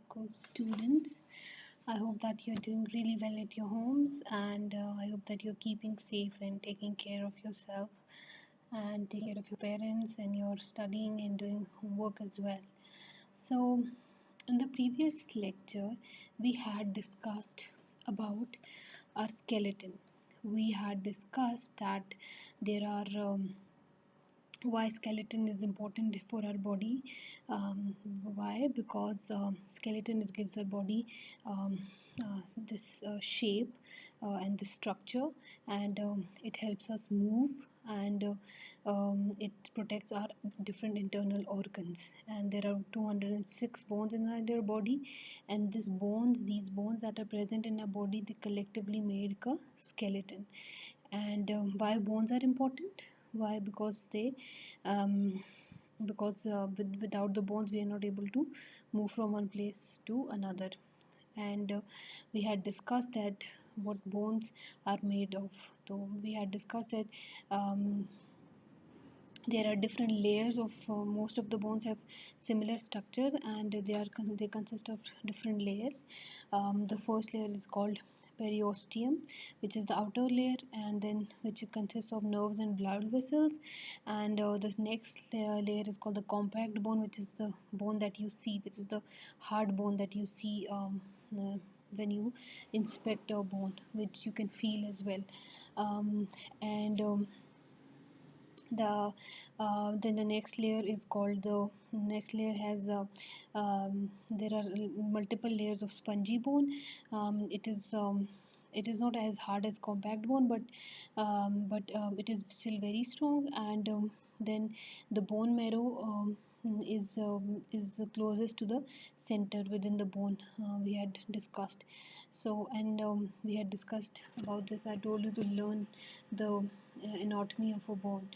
Assalamualaikum students. I hope that you're doing really well at your homes, and I hope that you're keeping safe and taking care of yourself and taking care of your parents, and you're studying and doing homework as well. So in the previous lecture we had discussed about our skeleton. We had discussed that there are why skeleton is important for our body. Why? Because skeleton, it gives our body this shape and this structure, and it helps us move, and it protects our different internal organs. And there are 206 bones in our body, and these bones that are present in our body, they collectively make a skeleton. And why bones are important? Why? Because without the bones we are not able to move from one place to another. And we had discussed that what bones are made of. So we had discussed that there are different layers of most of the bones have similar structure, and they consist of different layers. The first layer is called periosteum, which is the outer layer, and then which consists of nerves and blood vessels. And the next layer is called the compact bone, which is the bone that you see, which is the hard bone that you see when you inspect a bone, which you can feel as well. And the Then the next layer is called the next layer has there are multiple layers of spongy bone. It is not as hard as compact bone, it is still very strong. And then the bone marrow is the closest to the center within the bone, we had discussed. So, and we had discussed about this. I told you to learn the anatomy of a bone.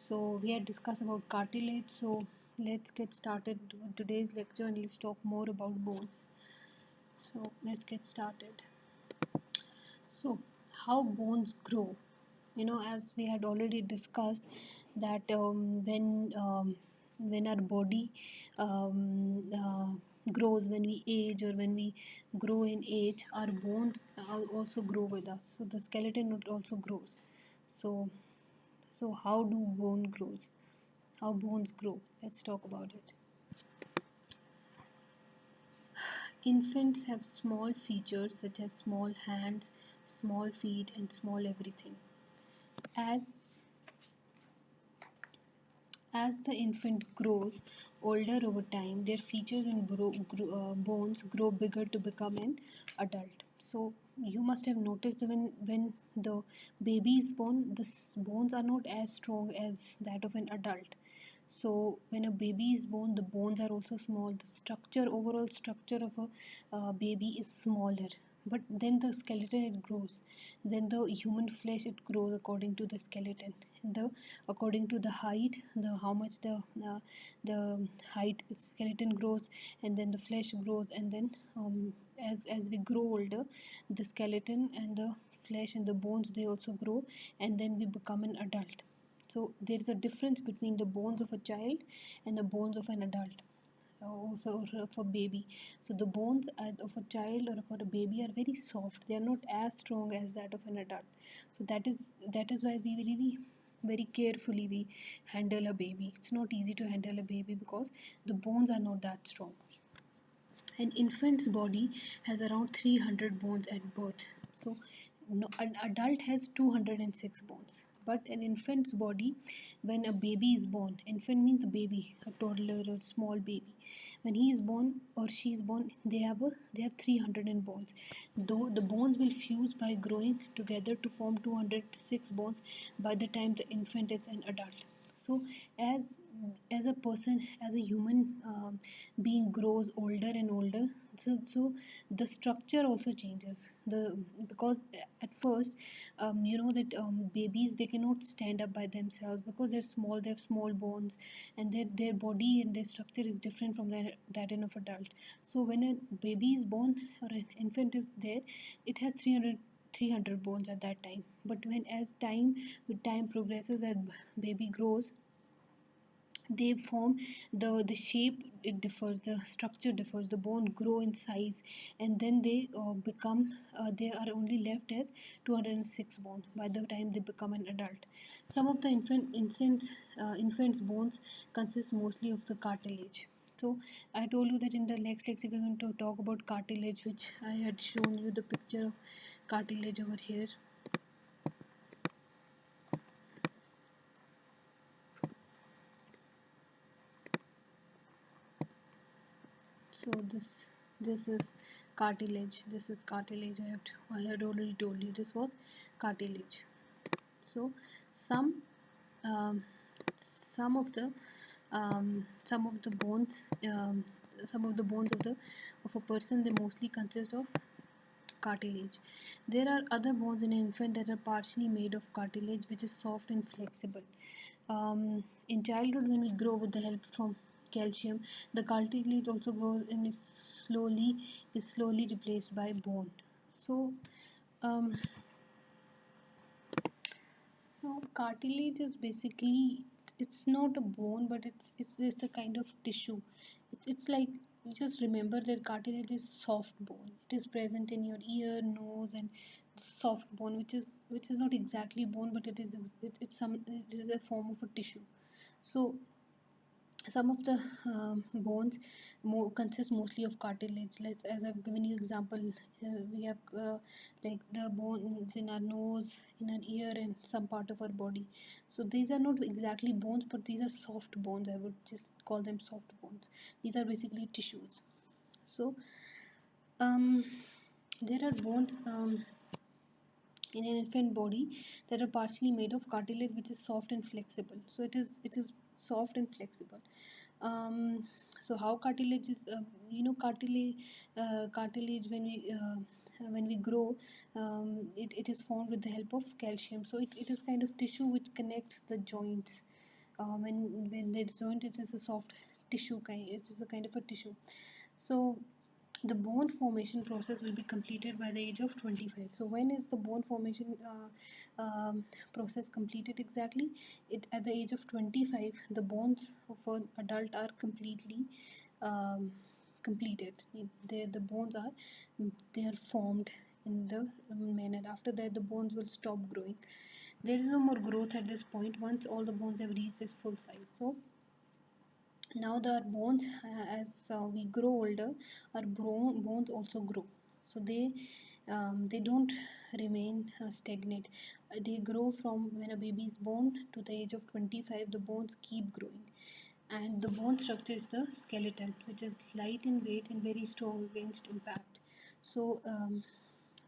So we had discussed about cartilage. So let's get started with today's lecture, and let's talk more about bones. So let's get started. So how bones grow? As we had already discussed that when our body grows, when we age or when we grow in age, our bones also grow with us. So the skeleton also grows. So how do bone grows? How bones grow? Let's talk about it. Infants have small features such as small hands, small feet, and small everything. As as the infant grows older over time, their features and bones grow bigger to become an adult. So you must have noticed that when the baby is born, the bones are not as strong as that of an adult. So when a baby is born, the bones are also small. The overall structure of a baby is smaller. But then the skeleton, it grows. Then the human flesh, it grows according to the skeleton. According to the height, how much the height skeleton grows, and then the flesh grows, and then as we grow older, the skeleton and the flesh and the bones, they also grow, and then we become an adult. So there is a difference between the bones of a child and the bones of an adult, or of a baby. So the bones of a child or of a baby are very soft. They are not as strong as that of an adult. So that is why we really very carefully we handle a baby. It's not easy to handle a baby because the bones are not that strong. An infant's body has around 300 bones at birth. So no, an adult has 206 bones. But an infant's body, when a baby is born, infant means baby, a toddler or small baby. When he is born or she is born, they have 300 bones. Though the bones will fuse by growing together to form 206 bones by the time the infant is an adult. So as a person, as a human being grows older and older, so the structure also changes. Because at first, you know that babies, they cannot stand up by themselves because they're small. They have small bones, and their body and their structure is different from that of adult. So when a baby is born or an infant is there, it has 300 bones at that time. But with time progresses, as baby grows, they form, the shape it differs, the structure differs, the bone grow in size, and then they become they are only left as 206 bones by the time they become an adult. Some of the infants bones consist mostly of the cartilage. So I told you that in the next lecture we're going to talk about cartilage, which I had shown you the picture of cartilage over here. So this is cartilage. This is cartilage. I had already told you this was cartilage. So some um, some of the some of the bones um, some of the bones of a person, they mostly consist of cartilage. There are other bones in an infant that are partially made of cartilage, which is soft and flexible. In childhood, when we grow with the help from calcium, the cartilage also grows and is slowly replaced by bone. So, um, so cartilage is basically, it's not a bone, but it's a kind of tissue. It's like, just remember that cartilage is soft bone. It is present in your ear, nose, and soft bone, which is not exactly bone, but it is a form of a tissue. So some of the bones consist mostly of cartilage. Let's, as I've given you example, we have like the bones in our nose, in our ear, and some part of our body. So these are not exactly bones, but these are soft bones. I would just call them soft bones. These are basically tissues. So um, there are bones in an infant body that are partially made of cartilage, which is soft and flexible. So it is soft and flexible. So how cartilage is, cartilage, when we grow, it is formed with the help of calcium. So it is kind of tissue which connects the joints. When the joint, it is a soft tissue kind, it is a kind of a tissue. So the bone formation process will be completed by the age of 25. So when is the bone formation process completed exactly? It At the age of 25, the bones of an adult are completely um, completed. The bones are, they are formed in the manner. After that, the bones will stop growing. There is no more growth at this point once all the bones have reached its full size. So now the bones, as we grow older, our bones also grow. So they don't remain stagnant. They grow from when a baby is born to the age of 25. The bones keep growing, and the bone structure is the skeleton, which is light in weight and very strong against impact. So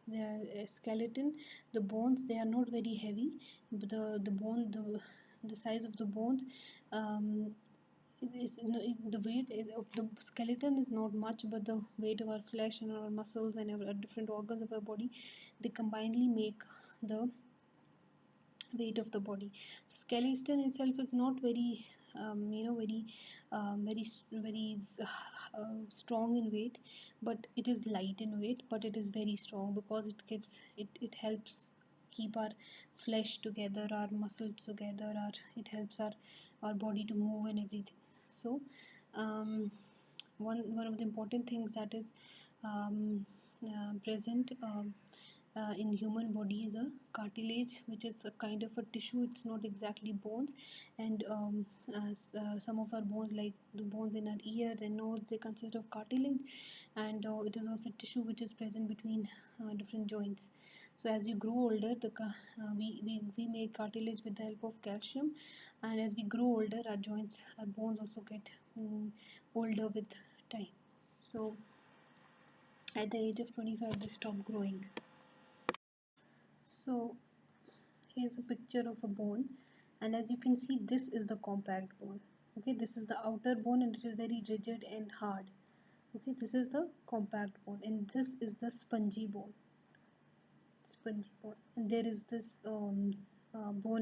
the skeleton, the bones, they are not very heavy, but the size of the bones, um, the weight of the skeleton is not much, but the weight of our flesh and our muscles and our different organs of our body, they combinedly make the weight of the body. So skeleton itself is not very strong in weight, but it is light in weight, but it is very strong because it helps keep our flesh together, our muscles together, it helps our body to move and everything. So one of the important things that is present in human body is a cartilage, which is a kind of a tissue. It's not exactly bones. And some of our bones, like the bones in our ears and nose, they consist of cartilage, and it is also tissue which is present between different joints. So as you grow older, we make cartilage with the help of calcium, and as we grow older, our bones also get older with time. So at the age of 25, they stop growing. So here's a picture of a bone, and as you can see, this is the compact bone. Okay, this is the outer bone, and it is very rigid and hard. Okay, this is the compact bone, and this is the spongy bone, and there is this bone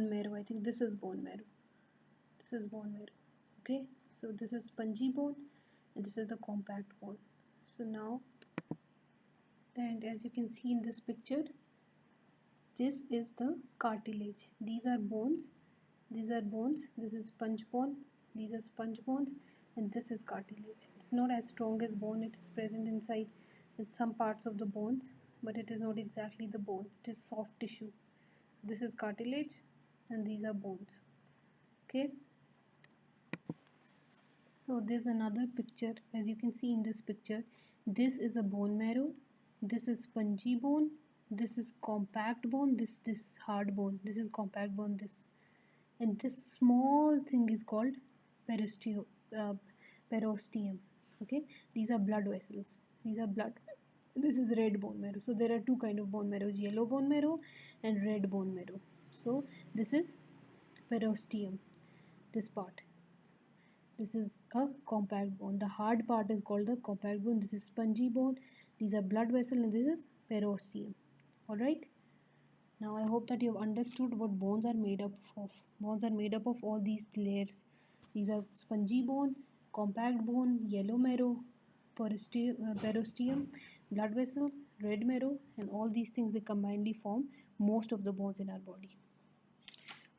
marrow. I think this is bone marrow. This is bone marrow. Okay, so this is spongy bone, and this is the compact bone. So now, and as you can see in this picture, this is the cartilage. These are bones. This is sponge bone. These are sponge bones, and this is cartilage. It's not as strong as bone. It's present inside in some parts of the bones, but it is not exactly the bone. It is soft tissue. This is cartilage, and these are bones. Okay. So there's another picture. As you can see in this picture, this is a bone marrow, this is spongy bone, this is compact bone, this hard bone, this is compact bone, this, and this small thing is called periosteum. uh, periosteum. Okay, these are blood vessels, these are blood. This is red bone marrow. So there are two kind of bone marrows, yellow bone marrow and red bone marrow. So this is periosteum, this part. This is a compact bone. The hard part is called the compact bone. This is spongy bone. These are blood vessel, and this is periosteum. Alright. Now I hope that you have understood what bones are made up of. Bones are made up of all these layers. These are spongy bone, compact bone, yellow marrow, periosteum, blood vessels, red marrow, and all these things, they combinedly form most of the bones in our body.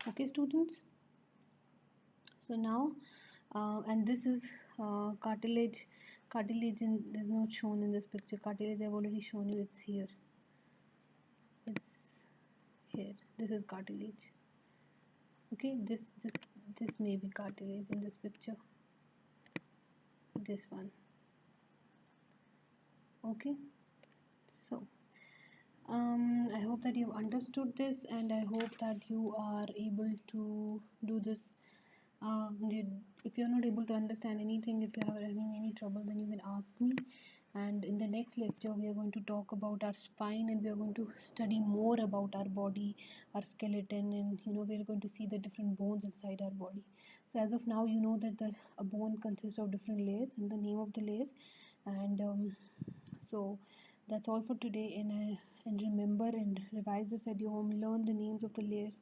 Okay, students. So now, and this is cartilage. Cartilage is not shown in this picture. Cartilage I've already shown you. It's here. It's here. This is cartilage. Okay, this may be cartilage in this picture. This one. Okay. So I hope that you've understood this, and I hope that you are able to do this. If you're not able to understand anything, if you're having any trouble, then you can ask me. And in the next lecture, we are going to talk about our spine, and we are going to study more about our body, our skeleton, and we are going to see the different bones inside our body. So as of now, you know that a bone consists of different layers and the name of the layers. And so that's all for today. And remember and revise this at your home. Learn the names of the layers,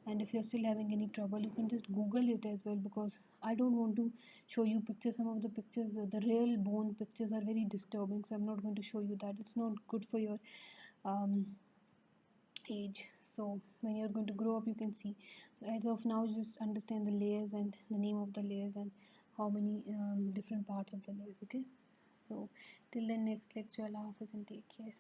and if you're still having any trouble, you can just google it as well, because I don't want to show you pictures. Some of the pictures, the real bone pictures, are very disturbing, so I'm not going to show you that. It's not good for your um, age. So when you're going to grow up, you can see. So as of now, just understand the layers and the name of the layers and how many different parts of the layers. Okay, so till the next lecture, Allah Hafiz and take care.